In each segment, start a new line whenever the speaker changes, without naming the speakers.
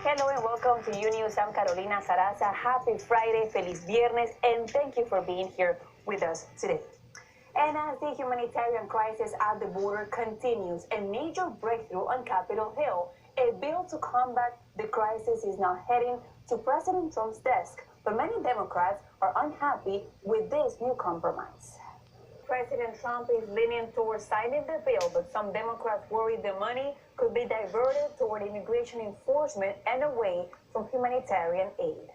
Hello and welcome to Unews. I'm Carolina Sarassa. Happy Friday, Feliz Viernes, and thank you for being here with us today. And as the humanitarian crisis at the border continues, a major breakthrough on Capitol Hill, a bill to combat the crisis is now heading to President Trump's desk. But many Democrats are unhappy with this new compromise. President Trump is leaning towards signing the bill, but some Democrats worry the money could be diverted toward immigration enforcement and away from humanitarian aid.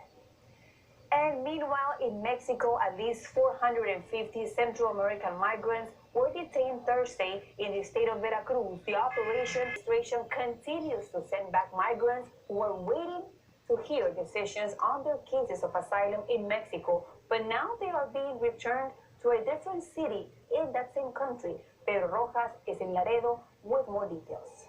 And meanwhile, in Mexico, at least 450 Central American migrants were detained Thursday in the state of Veracruz. The administration continues to send back migrants who are waiting to hear decisions on their cases of asylum in Mexico, but now they are being returned to a different city in that same country. Pedro Rojas is in Laredo with more details.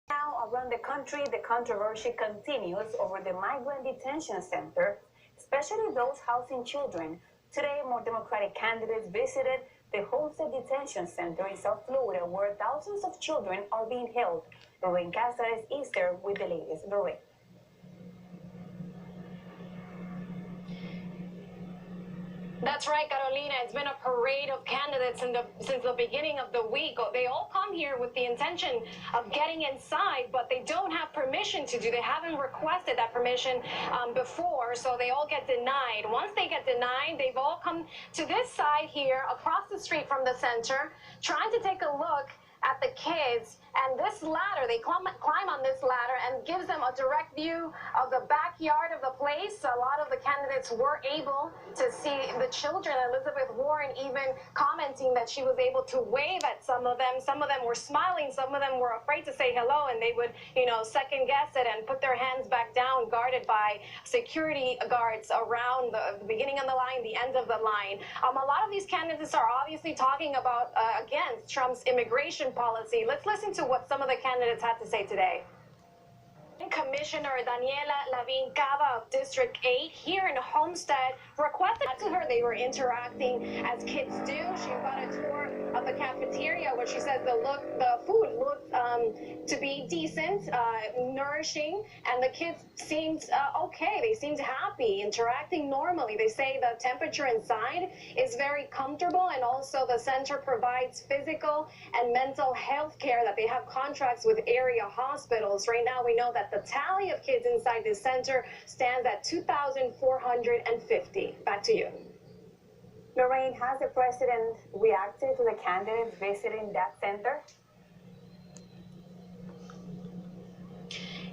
Now, around the country, the controversy continues over the migrant detention center, especially those housing children. Today, more Democratic candidates visited the Homestead Detention Center in South Florida, where thousands of children are being held. Lorraine Cáceres is there with the latest. Lorraine.
That's right, Carolina. It's been a parade of candidates since the beginning of the week. They all come here with the intention of getting inside, but they don't have permission to do. They haven't requested that permission before, so they all get denied. Once they get denied, they've all come to this side here, across the street from the center, trying to take a look at the kids. And this ladder, they climb on this ladder and gives them a direct view of the backyard of the place. A lot of the candidates were able to see the children. Elizabeth Warren even commenting that she was able to wave at some of them. Some of them were smiling. Some of them were afraid to say hello, and they would, second guess it and put their hands back down, guarded by security guards around the beginning of the line, the end of the line. A lot of these candidates are obviously talking about against Trump's immigration policy. Let's listen to what some of the candidates had to say today. Commissioner Daniela Lavín Cava of District 8 here in Homestead requested to her they were interacting as kids do. She got a tour of the cafeteria where she says the food looked to be decent, nourishing, and the kids seemed okay. They seemed happy, interacting normally. They say the temperature inside is very comfortable, and also the center provides physical and mental health care, that they have contracts with area hospitals. Right now we know that the tally of kids inside this center stands at 2,450. Back to you.
Lorraine, has the president reacted to the candidates visiting that center?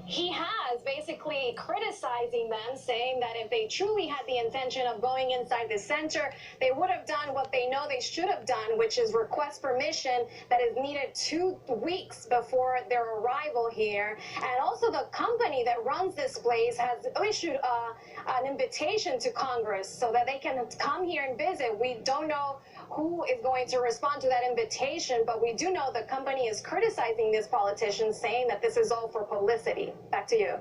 He has, basically criticizing them, saying that if they truly had the intention of going inside the center, they would have done what they know they should have done, which is request permission that is needed 2 weeks before their arrival here. And also the company that runs this place has issued an invitation to Congress so that they can come here and visit. We don't know who is going to respond to that invitation, but we do know the company is criticizing this politician, saying that this is all for publicity. Back to you.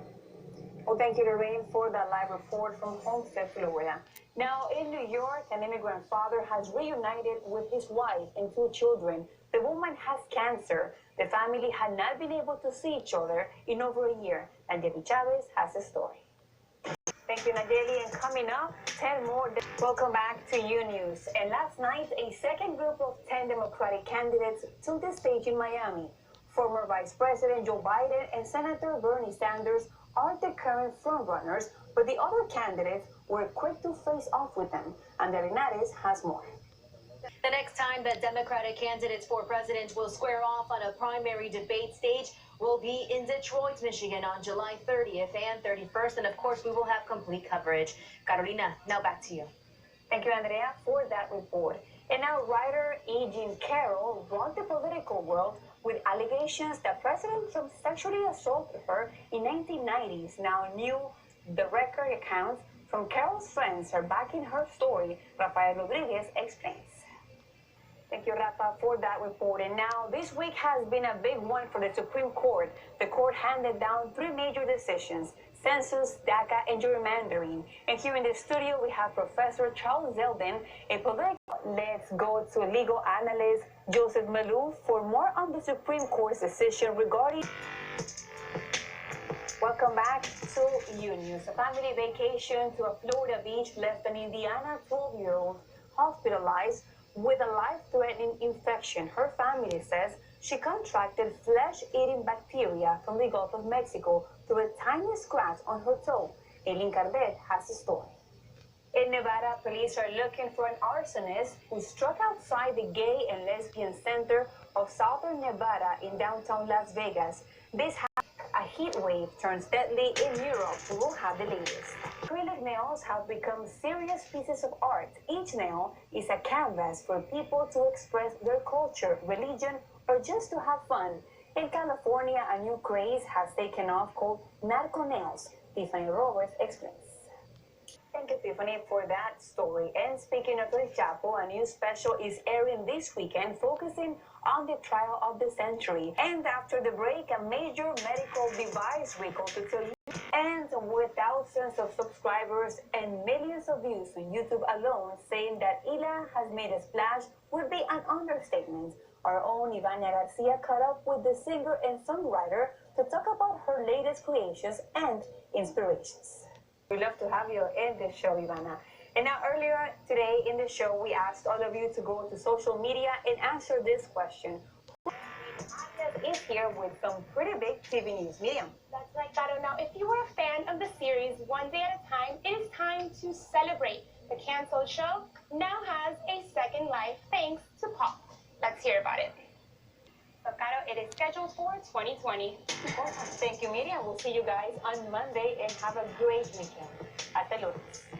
Well, thank you, Lorraine, for that live report from Homestead, Florida. Now, in New York, an immigrant father has reunited with his wife and 2 children. The woman has cancer. The family had not been able to see each other in over a year. Nayeli Chavez has a story. Thank you, Nayeli. And coming up, 10 more. Welcome back to Unews. And last night, a second group of 10 Democratic candidates took the stage in Miami. Former Vice President Joe Biden and Senator Bernie Sanders are the current frontrunners, but the other candidates were quick to face off with them. Andrea Linares has more.
The next time that Democratic candidates for president will square off on a primary debate stage will be in Detroit, Michigan on July 30th and 31st. And of course, we will have complete coverage. Carolina, now back to you.
Thank you, Andrea, for that report. And now writer E. Jean Carroll rocked the political world with allegations that President Trump sexually assaulted her in 1990s. Now new the record accounts from Carroll's friends are backing her story. Rafael Rodriguez explains. Thank you, Rafa, for that report. And now, this week has been a big one for the Supreme Court. The court handed down 3 major decisions: census, DACA, and gerrymandering. And here in the studio, we have Professor Charles Zeldin, a political. Let's go to legal analyst Joseph Malou for more on the Supreme Court's decision regarding. Welcome back Unews. A family vacation to a Florida beach left an Indiana 12-year-old hospitalized with a life-threatening infection. Her family says she contracted flesh-eating bacteria from the Gulf of Mexico through a tiny scratch on her toe. Aileen Carbet has the story. In Nevada, police are looking for an arsonist who struck outside the Gay and Lesbian Center of Southern Nevada in downtown Las Vegas. This a heat wave turns deadly in Europe. We will have the latest. Acrylic nails have become serious pieces of art. Each nail is a canvas for people to express their culture, religion, or just to have fun. In California, a new craze has taken off called narco nails. Tiffany Roberts explains. Thank you, Tiffany, for that story. And speaking of El Chapo, a new special is airing this weekend, focusing on the trial of the century. And after the break, a major medical device recall to tell you. And with thousands of subscribers and millions of views on YouTube alone, saying that Ila has made a splash would be an understatement. Our own Ivania Garcia caught up with the singer and songwriter to talk about her latest creations and inspirations. We love to have you in the show, Ivana. And now earlier today in the show, we asked all of you to go to social media and answer this question. Is here with some pretty big TV news. Miriam.
That's right, Caro. Now, if you were a fan of the series One Day at a Time, it is time to celebrate. The canceled show now has a second life thanks to pop. Let's hear about it. So, Caro, it is scheduled for 2020.
Thank you, Miriam. We'll see you guys on Monday and have a great weekend. Hasta lunes.